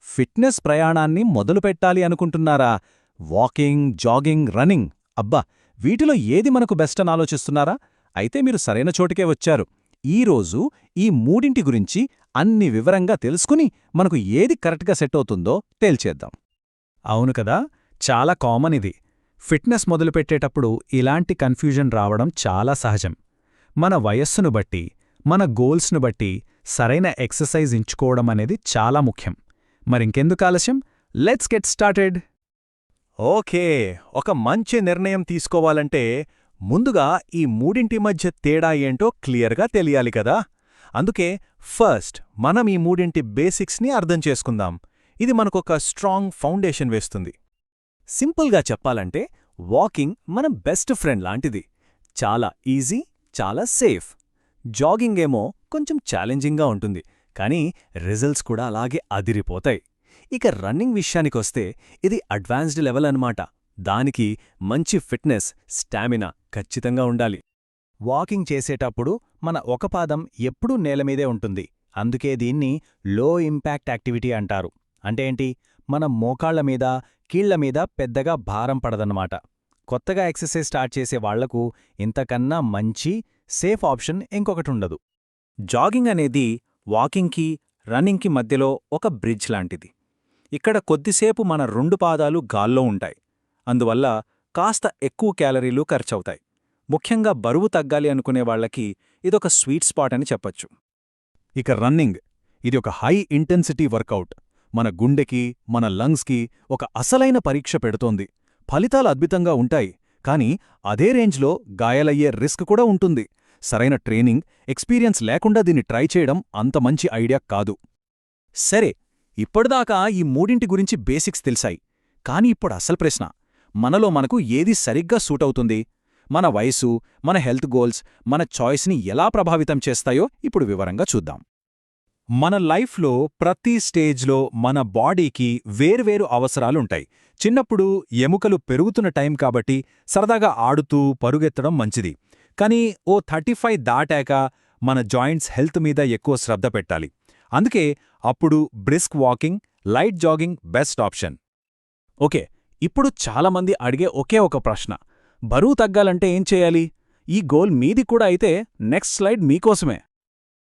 Fitness ప్రయాణాన్ని మొదలుపెట్టాలి అనుకుంటున్నారా? వాకింగ్, జాగింగ్, రన్నింగ్, అబ్బా, వీటిలో ఏది మనకు బెస్ట్ అని ఆలోచిస్తున్నారా? అయితే మీరు సరైన చోటికే వచ్చారు. ఈరోజు ఈ మూడింటి గురించి అన్ని వివరంగా తెలుసుకుని మనకు ఏది కరెక్ట్గా సెట్ అవుతుందో తేల్చేద్దాం. అవును కదా, చాలా కామన్ ఇది. ఫిట్నెస్ మొదలుపెట్టేటప్పుడు ఇలాంటి కన్ఫ్యూజన్ రావడం చాలా సహజం. మన వయస్సును బట్టి, మన గోల్స్ను బట్టి సరైన ఎక్సర్సైజ్ ఎంచుకోవడం అనేది చాలా ముఖ్యం. మరింకెందుకు ఆలస్యం, లెట్స్ గెట్ స్టార్టెడ్. ఓకే, ఒక మంచి నిర్ణయం తీసుకోవాలంటే ముందుగా ఈ మూడింటి మధ్య తేడా ఏంటో క్లియర్గా తెలియాలి కదా. అందుకే ఫస్ట్ మనం ఈ మూడింటి బేసిక్స్ని అర్థం చేసుకుందాం. ఇది మనకొక స్ట్రాంగ్ ఫౌండేషన్ వేస్తుంది. సింపుల్గా చెప్పాలంటే వాకింగ్ మన బెస్ట్ ఫ్రెండ్ లాంటిది. చాలా ఈజీ, చాలా సేఫ్. జాగింగ్ ఏమో కొంచెం ఛాలెంజింగ్గా ఉంటుంది, కానీ రిజల్ట్స్ కూడా అలాగే అదిరిపోతాయి. ఇక రన్నింగ్ విషయానికొస్తే ఇది అడ్వాన్స్డ్ లెవెల్ అన్నమాట. దానికి మంచి ఫిట్నెస్, స్టామినా ఖచ్చితంగా ఉండాలి. వాకింగ్ చేసేటప్పుడు మన ఒక పాదం ఎప్పుడూ నేలమీదే ఉంటుంది. అందుకే దీన్ని లో ఇంపాక్ట్ యాక్టివిటీ అంటారు. అంటే ఏంటి, మన మోకాళ్ల మీద, కీళ్లమీద పెద్దగా భారం పడదన్నమాట. కొత్తగా ఎక్సర్సైజ్ స్టార్ట్ చేసే వాళ్లకు ఇంతకన్నా మంచి, సేఫ్ ఆప్షన్ ఇంకొకటుండదు. జాగింగ్ అనేది వాకింగ్కి, రన్నింగ్కి మధ్యలో ఒక బ్రిడ్జ్ లాంటిది. ఇక్కడ కొద్దిసేపు మన రెండు పాదాలు గాల్లో ఉంటాయి. అందువల్ల కాస్త ఎక్కువ క్యాలరీలు ఖర్చవుతాయి. ముఖ్యంగా బరువు తగ్గాలి అనుకునే వాళ్లకి ఇదొక స్వీట్ స్పాట్ అని చెప్పొచ్చు. ఇక రన్నింగ్, ఇది ఒక హై ఇంటెన్సిటీ వర్కౌట్. మన గుండెకి, మన లంగ్స్కి ఒక అసలైన పరీక్ష పెడుతోంది. ఫలితాలు అద్భుతంగా ఉంటాయి, కానీ అదే రేంజ్లో గాయాలయ్యే రిస్క్ కూడా ఉంటుంది. సరైన ట్రైనింగ్, ఎక్స్పీరియన్స్ లేకుండా దీన్ని ట్రై చేయడం అంత మంచి ఐడియా కాదు. సరే, ఇప్పటిదాకా ఈ మూడింటి గురించి బేసిక్స్ తెలిసాయి. కాని ఇప్పుడు అసలు ప్రశ్న, మనలో మనకు ఏది సరిగ్గా సూటవుతుంది? మన వయసు, మన హెల్త్ గోల్స్ మన చాయిస్ని ఎలా ప్రభావితం చేస్తాయో ఇప్పుడు వివరంగా చూద్దాం. మన లైఫ్లో ప్రతి స్టేజ్లో మన బాడీకి వేర్వేరు అవసరాలుంటాయి. చిన్నప్పుడు ఎముకలు పెరుగుతున్న టైం కాబట్టి సరదాగా ఆడుతూ పరుగెత్తడం మంచిది. కానీ ఓ 35 దాటాక మన జాయింట్స్ హెల్త్ మీద ఎక్కువ శ్రద్ధ పెట్టాలి. అందుకే అప్పుడు brisk walking, light jogging best option. Okay, ఇప్పుడు చాలామంది అడిగే ఒకే ఒక ప్రశ్న, బరువు తగ్గాలంటే ఏం చేయాలి? ఈ గోల్ మీది కూడా అయితే నెక్స్ట్ స్లైడ్ మీకోసమే.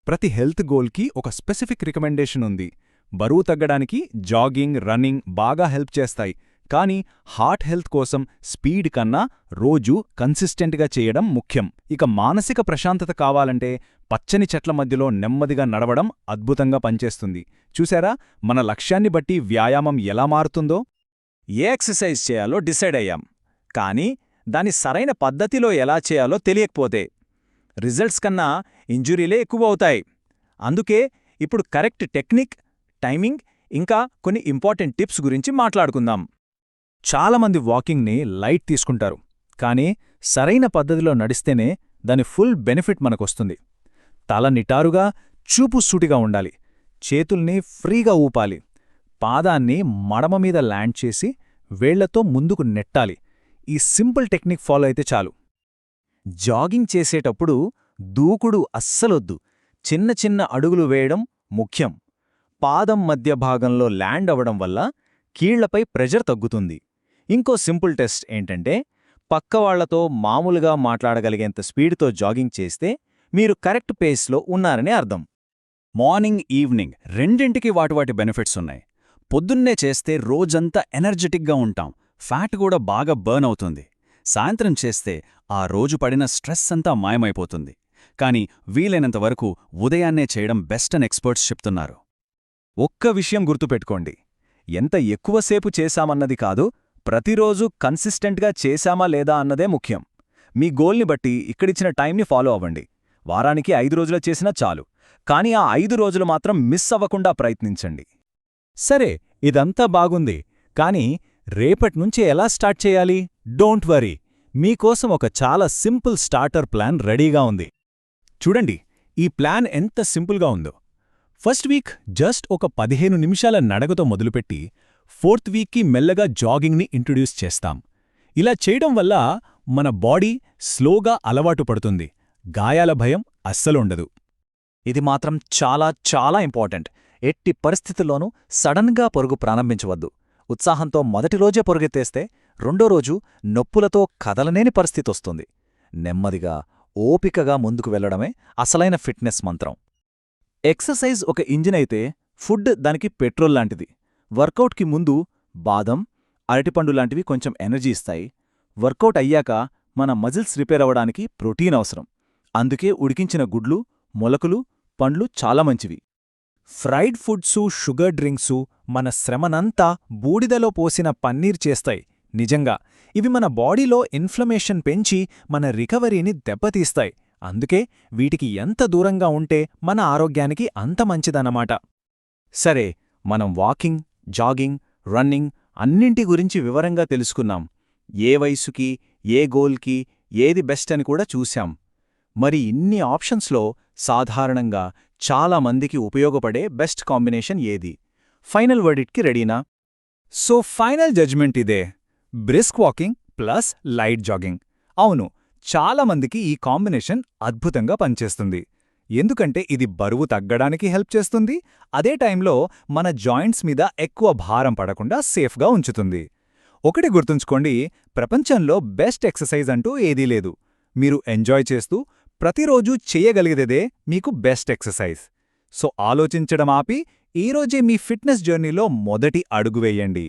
ప్రతి హెల్త్ గోల్కి ఒక స్పెసిఫిక్ రికమెండేషన్ ఉంది. బరువు తగ్గడానికి జాగింగ్, రన్నింగ్ బాగా హెల్ప్ చేస్తాయి. కానీ హార్ట్ హెల్త్ కోసం స్పీడ్ కన్నా రోజూ కన్సిస్టెంట్గా చేయడం ముఖ్యం. ఇక మానసిక ప్రశాంతత కావాలంటే పచ్చని చెట్ల మధ్యలో నెమ్మదిగా నడవడం అద్భుతంగా పనిచేస్తుంది. చూశారా, మన లక్ష్యాన్ని బట్టి వ్యాయామం ఎలా మారుతుందో? ఏ ఎక్సర్సైజ్ చేయాలో డిసైడ్ అయ్యాం, కానీ దాని సరైన పద్ధతిలో ఎలా చేయాలో తెలియకపోతే రిజల్ట్స్ కన్నా ఇంజురీలే ఎక్కువ అవుతాయి. అందుకే ఇప్పుడు కరెక్ట్ టెక్నిక్, టైమింగ్, ఇంకా కొన్ని ఇంపార్టెంట్ టిప్స్ గురించి మాట్లాడుకుందాం. చాలామంది వాకింగ్ని లైట్ తీసుకుంటారు, కానీ సరైన పద్ధతిలో నడిస్తేనే దాని ఫుల్ బెనిఫిట్ మనకొస్తుంది. తల నిటారుగా, చూపు సూటిగా ఉండాలి. చేతుల్ని ఫ్రీగా ఊపాలి. పాదాన్ని మడమ మీద ల్యాండ్ చేసి వేళ్లతో ముందుకు నెట్టాలి. ఈ సింపుల్ టెక్నిక్ ఫాలో అయితే చాలు. జాగింగ్ చేసేటప్పుడు దూకుడు అస్సలొద్దు. చిన్న చిన్న అడుగులు వేయడం ముఖ్యం. పాదం మధ్య భాగంలో ల్యాండ్ అవ్వడం వల్ల కీళ్లపై ప్రెజర్ తగ్గుతుంది. ఇంకో సింపుల్ టెస్ట్ ఏంటంటే, పక్కవాళ్లతో మామూలుగా మాట్లాడగలిగేంత స్పీడ్తో జాగింగ్ చేస్తే మీరు కరెక్ట్ పేస్లో ఉన్నారని అర్థం. మార్నింగ్, ఈవినింగ్ రెండింటికి వాటి బెనిఫిట్స్ ఉన్నాయి. పొద్దున్నే చేస్తే రోజంతా ఎనర్జెటిక్గా ఉంటాం, ఫ్యాట్ కూడా బాగా బర్న్ అవుతుంది. సాయంత్రం చేస్తే ఆ రోజు పడిన స్ట్రెస్ అంతా మాయమైపోతుంది. కానీ వీలైనంతవరకు ఉదయాన్నే చేయడం బెస్ట్ అని ఎక్స్పర్ట్స్ చెప్తున్నారు. ఒక్క విషయం గుర్తుపెట్టుకోండి, ఎంత ఎక్కువసేపు చేశామన్నది కాదు, ప్రతిరోజు కన్సిస్టెంట్గా చేశామా లేదా అన్నదే ముఖ్యం. మీ గోల్ని బట్టి ఇక్కడిచ్చిన టైంని ఫాలో అవ్వండి. వారానికి 5 రోజులు చేసినా చాలు, కానీ ఆ 5 రోజులు మాత్రం మిస్ అవ్వకుండా ప్రయత్నించండి. సరే, ఇదంతా బాగుంది, కానీ రేపట్నుంచి ఎలా స్టార్ట్ చేయాలి? డోంట్ వరీ, మీకోసం ఒక చాలా సింపుల్ స్టార్టర్ ప్లాన్ రెడీగా ఉంది. చూడండి, ఈ ప్లాన్ ఎంత సింపుల్గా ఉందో. ఫస్ట్ వీక్ జస్ట్ ఒక 15 నిమిషాల నడకతో మొదలుపెట్టి 4th వీక్కి మెల్లగా జాగింగ్ని ఇంట్రొడ్యూస్ చేస్తాం. ఇలా చేయడం వల్ల మన బాడీ స్లోగా అలవాటు పడుతుంది. గాయాల భయం అస్సలుండదు. ఇది మాత్రం చాలా చాలా ఇంపార్టెంట్. ఎట్టి పరిస్థితుల్లోనూ సడన్గా పరుగు ప్రారంభించవద్దు. ఉత్సాహంతో మొదటి రోజే పరుగెత్తేస్తే రెండో రోజు నొప్పులతో కదలనేని పరిస్థితొస్తుంది. నెమ్మదిగా, ఓపికగా ముందుకు వెళ్లడమే అసలైన ఫిట్నెస్ మంత్రం. ఎక్సర్సైజ్ ఒక ఇంజిన్ అయితే ఫుడ్ దానికి పెట్రోల్ లాంటిది. వర్కౌట్కి ముందు బాదం, అరటిపండు లాంటివి కొంచెం ఎనర్జీ ఇస్తాయి. వర్కౌట్ అయ్యాక మన మజిల్స్ రిపేర్ అవ్వడానికి ప్రోటీన్ అవసరం. అందుకే ఉడికించిన గుడ్లు, మొలకలు, పండ్లు చాలా మంచివి. ఫ్రైడ్ ఫుడ్సు, షుగర్ డ్రింక్సు మన శ్రమనంతా బూడిదలో పోసిన పన్నీర్ చేస్తాయి. నిజంగా ఇవి మన బాడీలో ఇన్ఫ్లమేషన్ పెంచి మన రికవరీని దెబ్బతీస్తాయి. అందుకే వీటికి ఎంత దూరంగా ఉంటే మన ఆరోగ్యానికి అంత మంచిదన్నమాట. సరే, మనం వాకింగ్, జాగింగ్, రన్నింగ్ అన్నింటి గురించి వివరంగా తెలుసుకున్నాం. ఏ వయసుకి, ఏ గోల్కి ఏది బెస్ట్ అని కూడా చూశాం. మరి ఇన్ని ఆప్షన్స్లో సాధారణంగా చాలా మందికి ఉపయోగపడే బెస్ట్ కాంబినేషన్ ఏది? ఫైనల్ వర్డిక్ట్కి రెడీనా? సో ఫైనల్ జడ్జ్మెంట్ ఇదే, brisk walking plus light jogging. అవును, చాలామందికి ఈ కాంబినేషన్ అద్భుతంగా పనిచేస్తుంది. ఎందుకంటే ఇది బరువు తగ్గడానికి హెల్ప్ చేస్తుంది, అదే టైంలో మన జాయింట్స్ మీద ఎక్కువ భారం పడకుండా సేఫ్గా ఉంచుతుంది. ఒకటి గుర్తుంచుకోండి, ప్రపంచంలో బెస్ట్ ఎక్సర్సైజ్ అంటూ ఏదీ లేదు. మీరు ఎంజాయ్ చేస్తూ ప్రతిరోజూ చెయ్యగలిగేదే మీకు బెస్ట్ ఎక్సర్సైజ్. సో ఆలోచించడం ఆపి ఈరోజే మీ ఫిట్నెస్ జర్నీలో మొదటి అడుగు వేయండి.